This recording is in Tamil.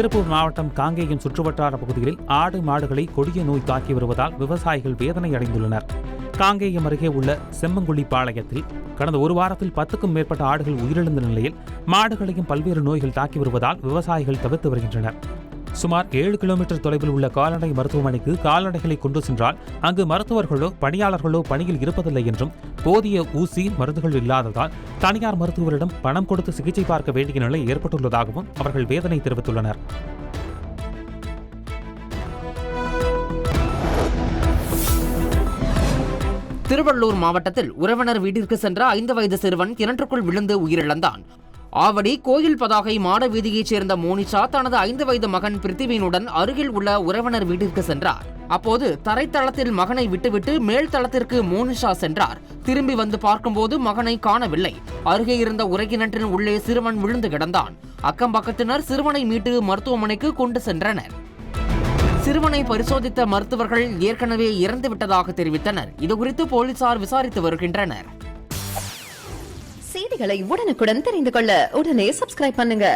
திருப்பூர் மாவட்டம் காங்கேயம் சுற்றுவட்டார பகுதிகளில் ஆடு மாடுகளை கொடிய நோய் தாக்கி வருவதால் விவசாயிகள் வேதனை அடைந்துள்ளனர். காங்கேயம் அருகே உள்ள செம்மங்குழி பாளையத்தில் கடந்த ஒரு வாரத்தில் 10க்கும் மேற்பட்ட ஆடுகள் உயிரிழந்த நிலையில் மாடுகளையும் பல்வேறு நோய்கள் தாக்கி வருவதால் விவசாயிகள் தவிர்த்து வருகின்றனர். சுமார் 7 கிலோமீட்டர் தொலைவில் உள்ள கால்நடை மருத்துவமனைக்கு கால்நடைகளை கொண்டு சென்றால் அங்கு மருத்துவர்களோ பணியாளர்களோ பணியில் இருப்பதில்லை என்றும், போதிய ஊசி மருந்துகள் இல்லாததால் தனியார் மருத்துவரிடம் பணம் கொடுத்து சிகிச்சை பார்க்க வேண்டிய நிலை ஏற்பட்டுள்ளதாகவும் அவர்கள் வேதனை தெரிவித்துள்ளனர். திருவள்ளூர் மாவட்டத்தில் உறவினர் வீட்டிற்கு சென்ற 5 வயது சிறுவன் கிணற்றுக்குள் விழுந்து உயிரிழந்தான். ஆவடி கோயில் பதாகை மாட வீதியைச் சேர்ந்த மோனிஷா தனது 5 வயது மகன் பிருத்திவினுடன் அருகில் உள்ள உறவினர் வீட்டிற்கு சென்றார். அப்போது தரைத்தளத்தில் மகனை விட்டுவிட்டு மேல் தளத்திற்கு மோனிஷா சென்றார். திரும்பி வந்து பார்க்கும்போது மகனை காணவில்லை. அருகே இருந்த உரைக்கிணற்றின் உள்ளே சிறுவன் விழுந்து கிடந்தான். அக்கம் பக்கத்தினர் சிறுவனை மீட்டு மருத்துவமனைக்கு கொண்டு சென்றனர். சிறுவனை பரிசோதித்த மருத்துவர்கள் ஏற்கனவே இறந்துவிட்டதாக தெரிவித்தனர். இதுகுறித்து போலீசார் விசாரித்து வருகின்றனர். செய்திகளை உடனுக்குடன் தெரிந்து கொள்ள உடனே சப்ஸ்கிரைப் பண்ணுங்க.